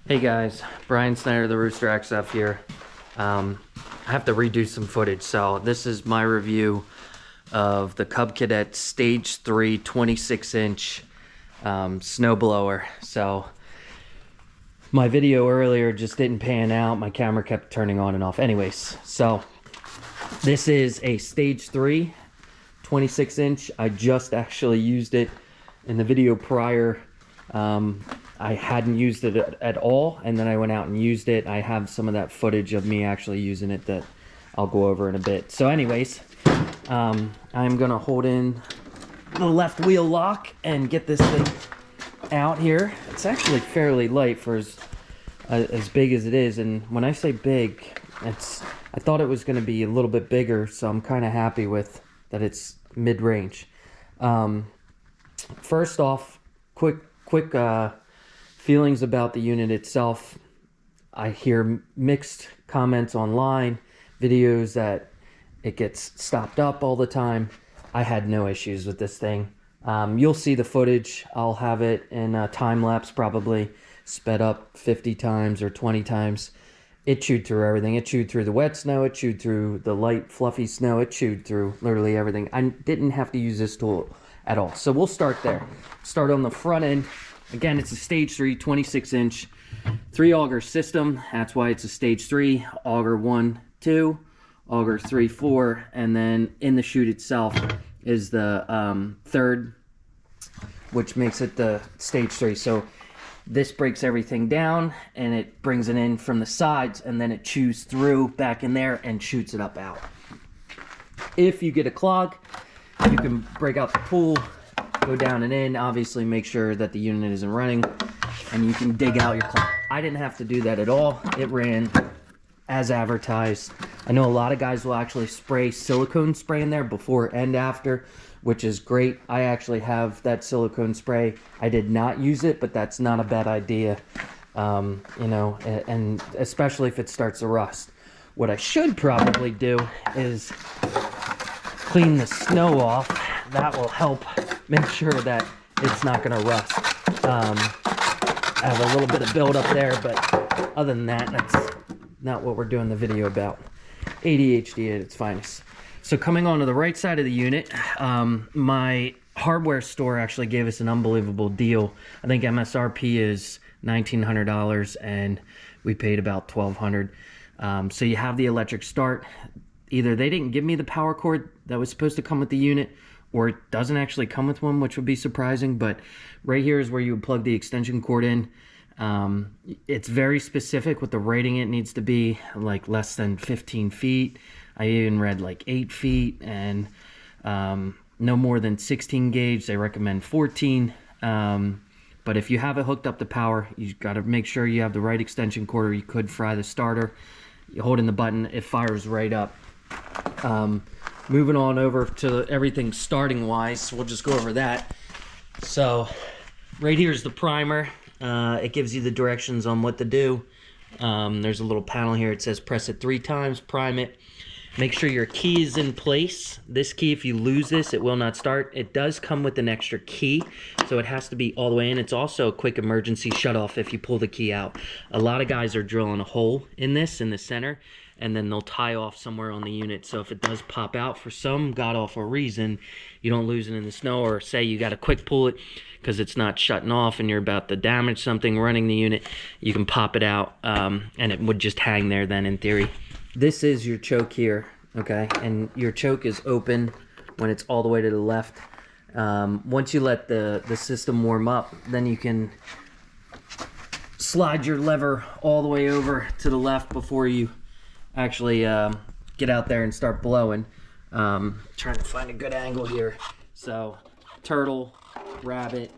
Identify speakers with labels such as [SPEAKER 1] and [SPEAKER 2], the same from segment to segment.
[SPEAKER 1] Hey guys, Brian Snyder, the Rooster XF here. I have to redo some footage, so this is my review of the Cub Cadet Stage 3 26-inch snowblower. So my video earlier just didn't pan out. My camera kept turning on and off. Anyways, so this is a Stage 3 26-inch. I just actually used it in the video prior. I hadn't used it at all, and then I went out and used it. I have some of that footage of me actually using it that I'll go over in a bit. So anyways, I'm gonna hold in the left wheel lock and get this thing out here. It's actually fairly light for as big as it is, and when I say big, I thought it was gonna be a little bit bigger, so I'm kind of happy with that it's mid-range. First off, quick feelings about the unit itself. I hear mixed comments online, videos that it gets stopped up all the time. I had no issues with this thing. You'll see the footage. I'll have it in a time lapse, probably sped up 50 times or 20 times. It chewed through everything. It chewed through the wet snow. It chewed through the light fluffy snow. It chewed through literally everything. I didn't have to use this tool at all. So we'll start there. Start on the front end. Again, it's a Stage 3 26-inch 3-auger system. That's why it's a Stage 3. Auger 1, 2, auger 3, 4, and then in the chute itself is the third, which makes it the Stage 3. So this breaks everything down and it brings it in from the sides, and then it chews through back in there and shoots it up out. If you get a clog, you can break out the pool, go down and in, obviously make sure that the unit isn't running, and you can dig out your clog. I didn't have to do that at all. It ran as advertised. I know a lot of guys will actually spray silicone spray in there before and after, which is great. I actually have that silicone spray. I did not use it, but that's not a bad idea, you know, and especially if it starts to rust. What I should probably do is clean the snow off. That will help make sure that it's not going to rust. I have a little bit of buildup there, but other than that, that's not what we're doing the video about. ADHD at its finest. So coming onto the right side of the unit, my hardware store actually gave us an unbelievable deal. I think MSRP is $1,900 and we paid about $1,200. So you have the electric start. Either they didn't give me the power cord that was supposed to come with the unit, or it doesn't actually come with one, which would be surprising. But right here is where you would plug the extension cord in. It's very specific with the rating. It needs to be like less than 15 feet. I even read like 8 feet, and no more than 16 gauge. They recommend 14. But if you have it hooked up to power, you've got to make sure you have the right extension cord, or you could fry the starter. You hold in the button, it fires right up. Moving on over to everything starting wise, we'll just go over that. So right here is the primer. It gives you the directions on what to do. There's a little panel here. It says press it 3 times, prime it. Make sure your key is in place. This key, if you lose this, it will not start. It does come with an extra key, so it has to be all the way in. It's also a quick emergency shutoff if you pull the key out. A lot of guys are drilling a hole in this, in the center, and then they'll tie off somewhere on the unit. So if it does pop out for some god-awful reason, you don't lose it in the snow, or say you got to quick pull it because it's not shutting off and you're about to damage something running the unit, you can pop it out, and it would just hang there then in theory. This is your choke here, okay? And your choke is open when it's all the way to the left. Once you let the system warm up, then you can slide your lever all the way over to the left before you actually get out there and start blowing. Trying to find a good angle here. So turtle, rabbit,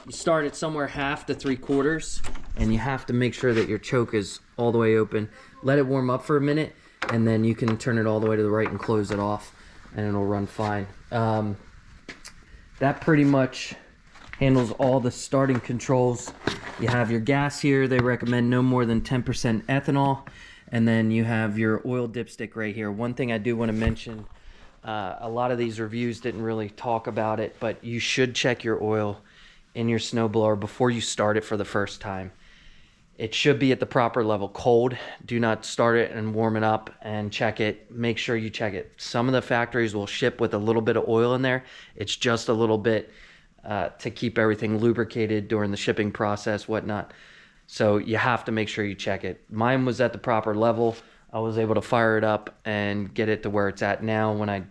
[SPEAKER 1] you start at somewhere 1/2 to 3/4, and you have to make sure that your choke is all the way open. Let it warm up for a minute, and then you can turn it all the way to the right and close it off, and it'll run fine. That pretty much handles all the starting controls. You have your gas here. They recommend no more than 10% ethanol. And then you have your oil dipstick right here. One thing I do want to mention, a lot of these reviews didn't really talk about it, but you should check your oil in your snowblower before you start it for the first time. It should be at the proper level cold. Do not start it and warm it up, and check it. Make sure you check it. Some of the factories will ship with a little bit of oil in there. It's just a little bit to keep everything lubricated during the shipping process, whatnot. So you have to make sure you check it. Mine was at the proper level. I was able to fire it up and get it to where it's at now when I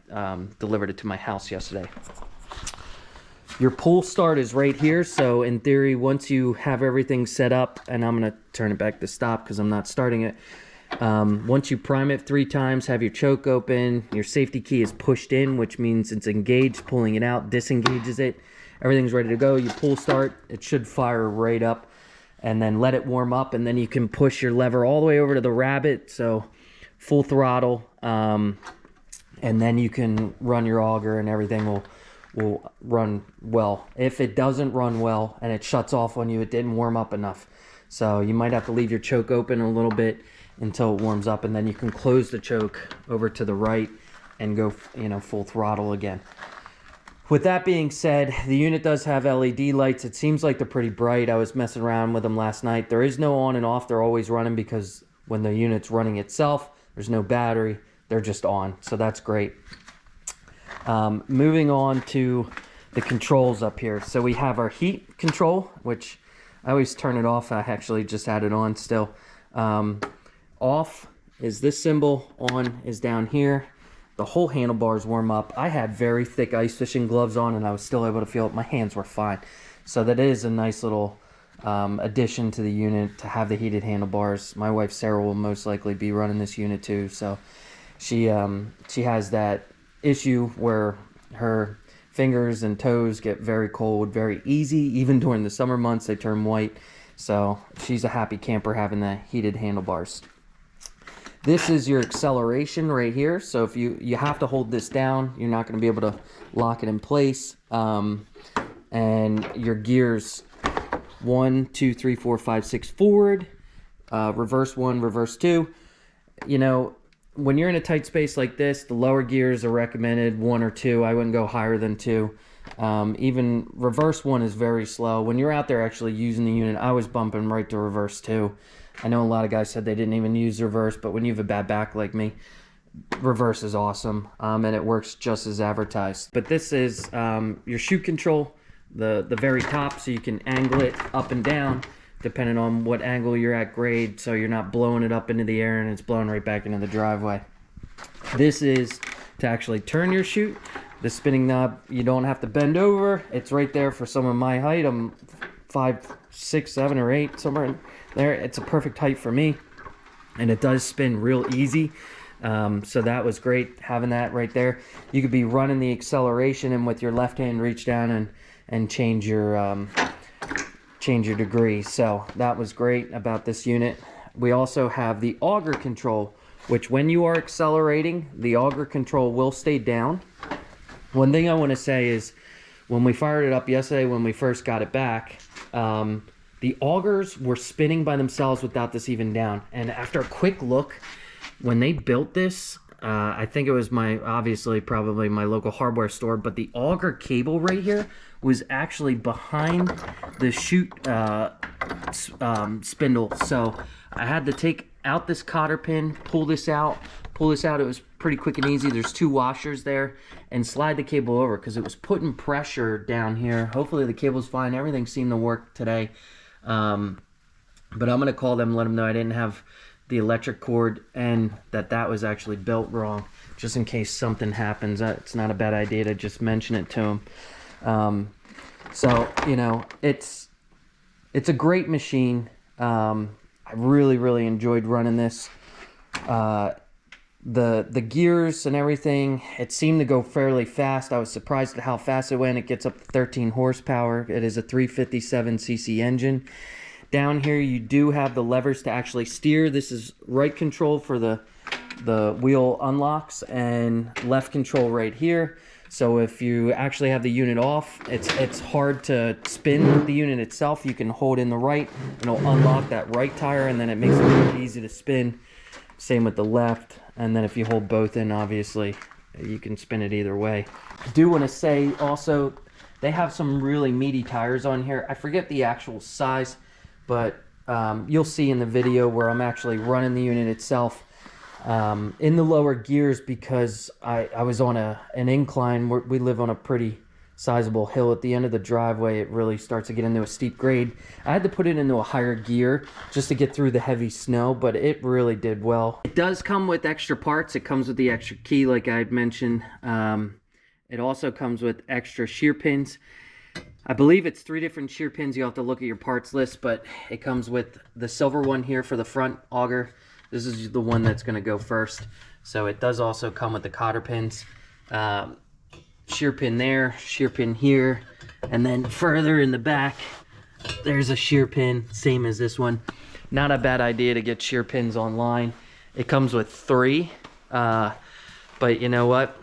[SPEAKER 1] delivered it to my house yesterday. Your pull start is right here, so in theory, once you have everything set up, and I'm going to turn it back to stop because I'm not starting it. Once you prime it 3 times, have your choke open, your safety key is pushed in, which means it's engaged. Pulling it out disengages it. Everything's ready to go. You pull start, it should fire right up, and then let it warm up, and then you can push your lever all the way over to the rabbit, so full throttle, and then you can run your auger and everything will run well. If it doesn't run well and it shuts off on you, it didn't warm up enough. So you might have to leave your choke open a little bit until it warms up, and then you can close the choke over to the right and go, you know, full throttle again. With that being said, the unit does have LED lights. It seems like they're pretty bright. I was messing around with them last night. There is no on and off. They're always running because when the unit's running itself, there's no battery. They're just on. So that's great. Moving on to the controls up here. So we have our heat control, which I always turn it off. I actually just had it on still. Off is this symbol, on is down here. The whole handlebars warm up. I had very thick ice fishing gloves on and I was still able to feel it. My hands were fine. So that is a nice little addition to the unit to have the heated handlebars. My wife Sarah will most likely be running this unit too. So she has that issue where her fingers and toes get very cold very easy. Even during the summer months they turn white. So she's a happy camper having the heated handlebars. This is your acceleration right here. So if you have to hold this down, you're not going to be able to lock it in place. And your gears 1, 2, 3, 4, 5, 6 forward, reverse 1, reverse 2. You know, when you're in a tight space like this, the lower gears are recommended 1 or 2. I wouldn't go higher than 2. Even reverse 1 is very slow. When you're out there actually using the unit, I was bumping right to reverse 2. I know a lot of guys said they didn't even use reverse, but when you have a bad back like me, reverse is awesome, and it works just as advertised. But this is your chute control, the very top, so you can angle it up and down depending on what angle you're at grade, so you're not blowing it up into the air and it's blowing right back into the driveway. This is to actually turn your chute. The spinning knob, you don't have to bend over. It's right there for someone my height. I'm 5, 6, 7, or 8, somewhere in there. It's a perfect height for me, and it does spin real easy. So that was great having that right there. You could be running the acceleration and with your left hand reach down and change your degree. So that was great about this unit. We also have the auger control, which when you are accelerating, the auger control will stay down. One thing I want to say is when we fired it up yesterday, when we first got it back, the augers were spinning by themselves without this even down. And after a quick look, when they built this, I think it was probably my local hardware store, but the auger cable right here was actually behind the chute spindle. So I had to take out this cotter pin, pull this out. It was pretty quick and easy. There's 2 washers there, and slide the cable over because it was putting pressure down here. Hopefully the cable's fine. Everything seemed to work today. But I'm going to call them, let them know I didn't have the electric cord and that was actually built wrong, just in case something happens. It's not a bad idea to just mention it to them. So, you know, it's a great machine. I really enjoyed running this. The gears and everything, it seemed to go fairly fast. I was surprised at how fast it went. It gets up to 13 horsepower. It is a 357cc engine. Down here you do have the levers to actually steer. This is right control for the wheel unlocks, and left control right here. So if you actually have the unit off, it's hard to spin the unit itself. You can hold in the right and it'll unlock that right tire, and then it makes it really easy to spin. Same with the left. And then if you hold both in, obviously you can spin it either way. I do want to say also, they have some really meaty tires on here. I forget the actual size, but you'll see in the video where I'm actually running the unit itself in the lower gears, because I was on an incline. We live on a pretty sizable hill. At the end of the driveway, it really starts to get into a steep grade. I had to put it into a higher gear just to get through the heavy snow, but it really did well. It does come with extra parts. It comes with the extra key, like I had mentioned. It also comes with extra shear pins. I believe it's 3 different shear pins. You have to look at your parts list, but it comes with the silver one here for the front auger. This is the one that's going to go first. So it does also come with the cotter pins. Shear pin there, shear pin here, and then further in the back, there's a shear pin, same as this one. Not a bad idea to get shear pins online. It comes with 3, but you know what?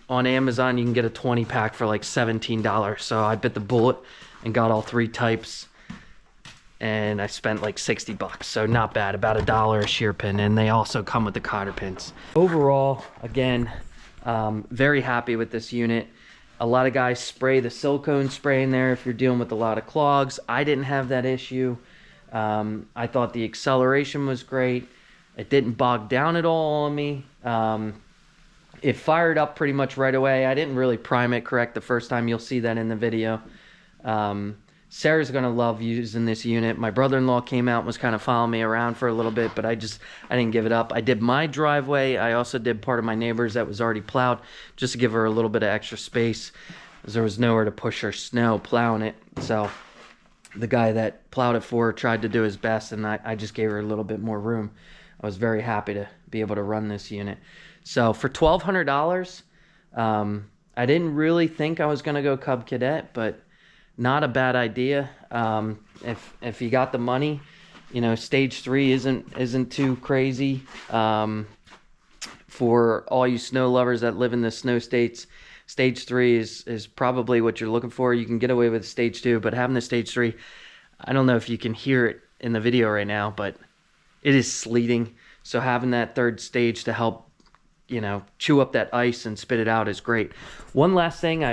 [SPEAKER 1] On Amazon, you can get a 20 pack for like $17. So I bit the bullet and got all 3 types, and I spent like 60 bucks. So not bad, about $1 a shear pin, and they also come with the cotter pins. Overall, again, very happy with this unit. A lot of guys spray the silicone spray in there if you're dealing with a lot of clogs. I didn't have that issue. I thought the acceleration was great. It didn't bog down at all on me. It fired up pretty much right away. I didn't really prime it correct the first time. You'll see that in the video. Sarah's gonna love using this unit. My brother-in-law came out and was kind of following me around for a little bit, but I didn't give it up. I did my driveway. I also did part of my neighbor's that was already plowed, just to give her a little bit of extra space, because there was nowhere to push her snow plowing it. So the guy that plowed it for her tried to do his best, and I just gave her a little bit more room. I was very happy to be able to run this unit. So for $1,200, I didn't really think I was gonna go Cub Cadet, but not a bad idea. If you got the money, you know, stage 3 isn't too crazy. For all you snow lovers that live in the snow states, stage 3 is probably what you're looking for. You can get away with stage 2, but having the stage 3, I don't know if you can hear it in the video right now, but it is sleeting. So having that 3rd stage to help, you know, chew up that ice and spit it out is great. One last thing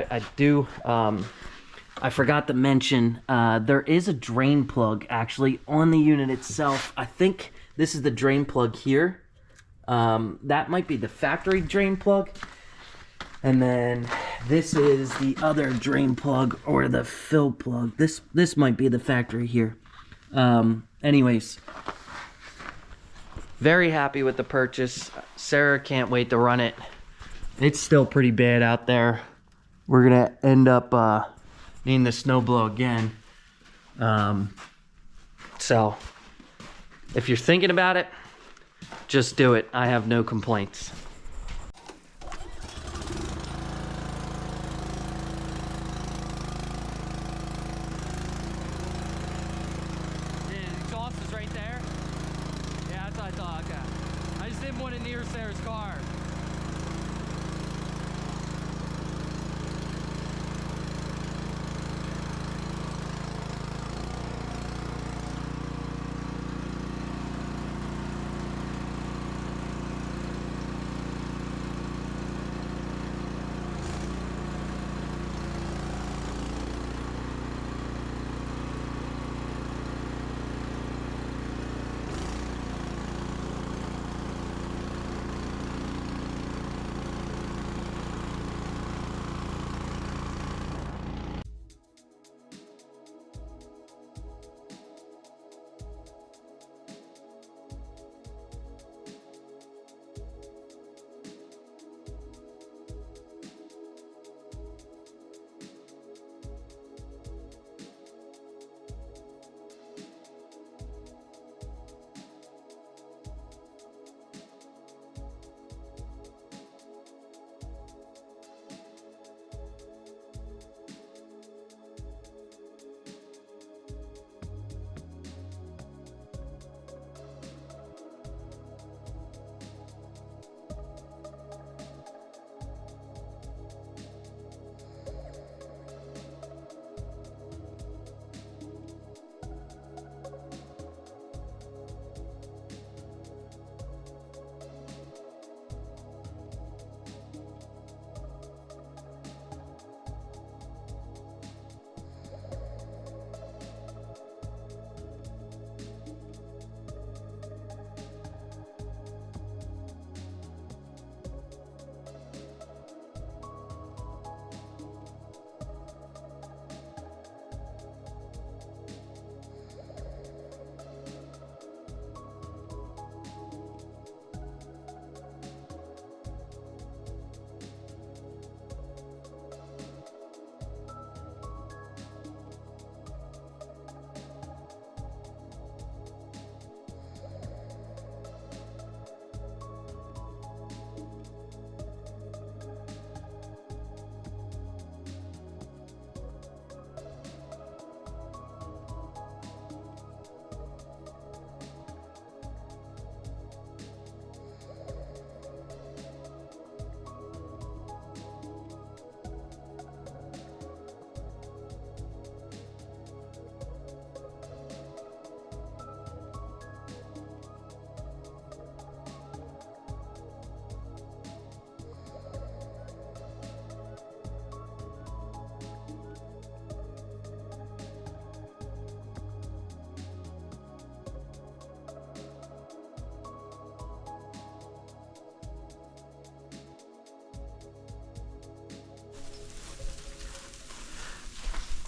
[SPEAKER 1] I forgot to mention, there is a drain plug actually on the unit itself. I think this is the drain plug here. That might be the factory drain plug. And then this is the other drain plug, or the fill plug. This might be the factory here. Anyways, very happy with the purchase. Sarah can't wait to run it. It's still pretty bad out there. We're gonna end up needing the snow blow again. So if you're thinking about it, just do it. I have no complaints. The exhaust is right there. Yeah, that's what I thought. Okay. I just didn't want it near Sarah's car.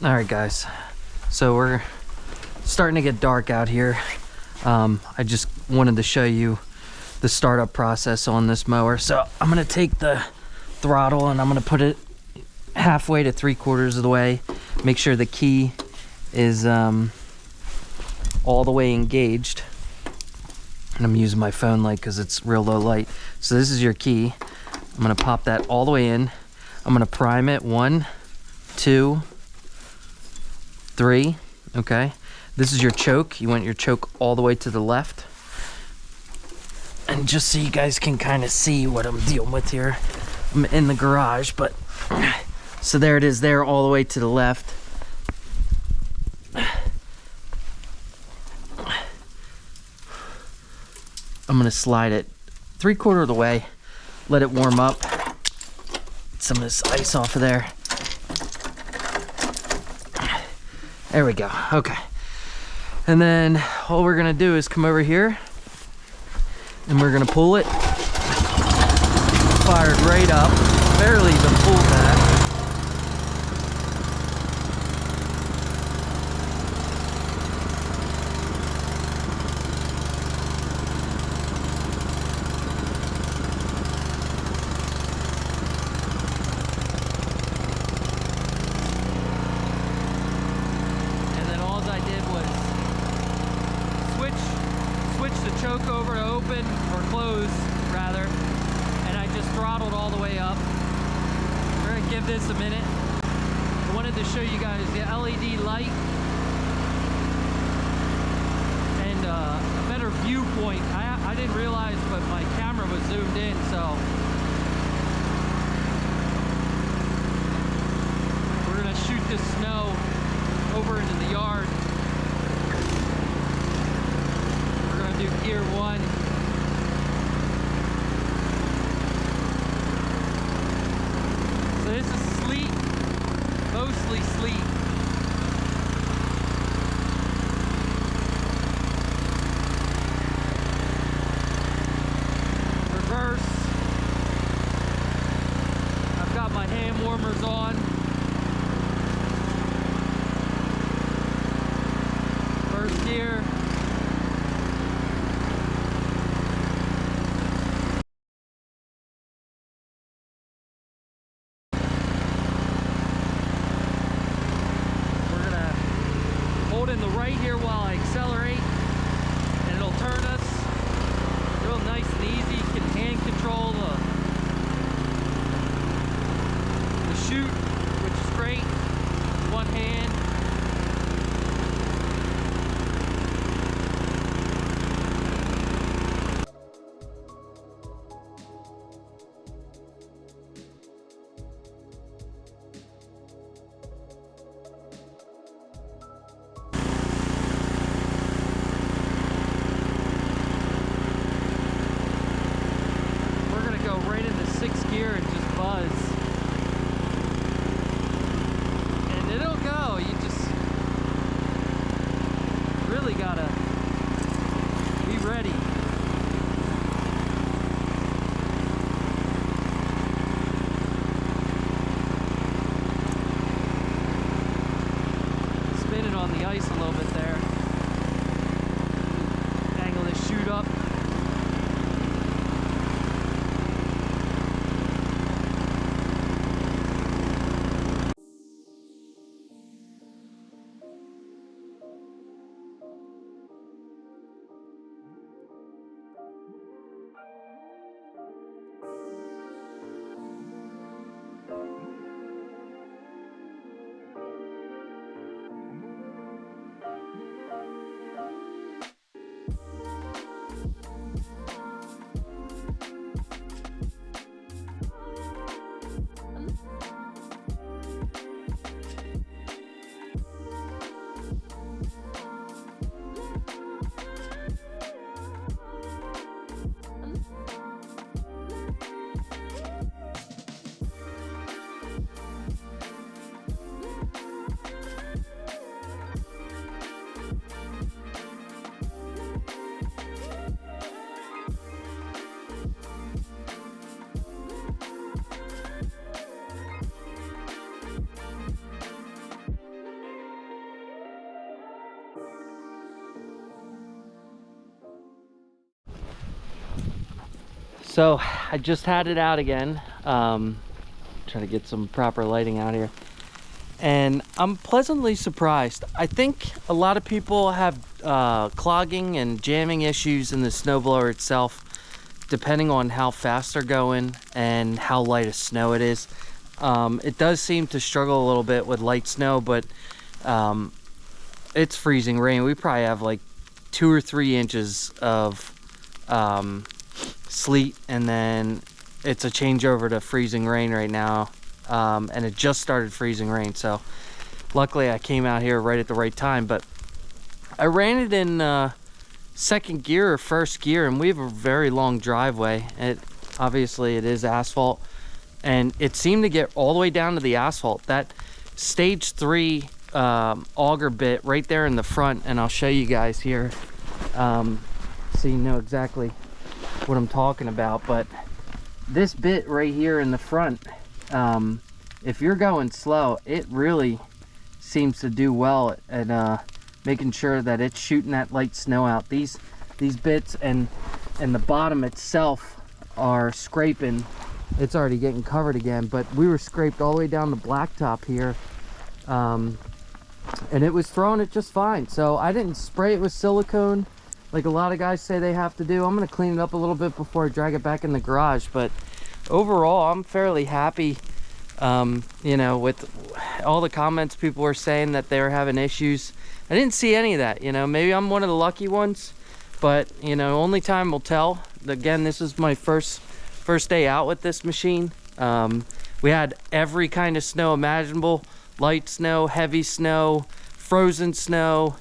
[SPEAKER 1] All right, guys. So we're starting to get dark out here. I just wanted to show you the startup process on this mower. So I'm gonna take the throttle and I'm gonna put it halfway to 3/4 of the way. Make sure the key is all the way engaged. And I'm using my phone light because it's real low light. So this is your key. I'm gonna pop that all the way in. I'm gonna prime it. 1, 2, 3. Okay. This is your choke. You want your choke all the way to the left. And just so you guys can kind of see what I'm dealing with here, I'm in the garage, but so there it is there all the way to the left. I'm gonna slide it 3/4 of the way, let it warm up. Get some of this ice off of there. There we go. Okay. And then all we're gonna do is come over here and we're gonna pull it. Fired right up. Barely even pulled that. Choke over to open, or close rather, and I just throttled all the way up. We're gonna give this a minute. I wanted to show you guys the LED light and a better viewpoint. I didn't realize, but my camera was zoomed in, so we're gonna shoot this snow over into the yard. Do gear 1. So this is sleet, mostly sleet. Reverse. I've got my hand warmers on. First gear. In the right here while I accelerate, and it'll turn us real nice and easy. You can hand control the chute, which is great. One hand. So I just had it out again. Trying to get some proper lighting out here. And I'm pleasantly surprised. I think a lot of people have clogging and jamming issues in the snowblower itself, depending on how fast they're going and how light of snow it is. It does seem to struggle a little bit with light snow, but it's freezing rain. We probably have like 2 or 3 inches of sleet, and then it's a changeover to freezing rain right now. And it just started freezing rain, so luckily I came out here right at the right time. But I ran it in second gear or first gear, and we have a very long driveway. Obviously it is asphalt, and it seemed to get all the way down to the asphalt. That stage 3 auger bit right there in the front, and I'll show you guys here so you know exactly what I'm talking about. But this bit right here in the front, if you're going slow, it really seems to do well at making sure that it's shooting that light snow out. These bits and the bottom itself are scraping. It's already getting covered again, but we were scraped all the way down the blacktop here, and it was throwing it just fine. So I didn't spray it with silicone like a lot of guys say they have to do. I'm going to clean it up a little bit before I drag it back in the garage, but overall I'm fairly happy. You know, with all the comments people were saying that they were having issues, I didn't see any of that. You know, maybe I'm one of the lucky ones, but you know, only time will tell. Again, this is my first day out with this machine. We had every kind of snow imaginable: light snow, heavy snow, frozen snow.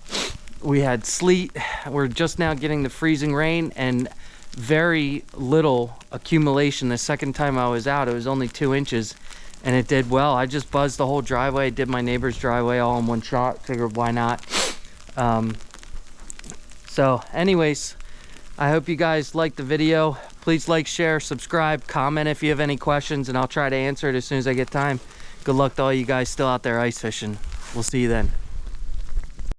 [SPEAKER 1] We had sleet. We're just now getting the freezing rain, and very little accumulation. The second time I was out, it was only 2 inches, and it did well. I just buzzed the whole driveway, did my neighbor's driveway all in one shot. Figured why not. So anyways, I hope you guys liked the video. Please like, share, subscribe, comment if you have any questions, and I'll try to answer it as soon as I get time. Good luck to all you guys still out there ice fishing. We'll see you then.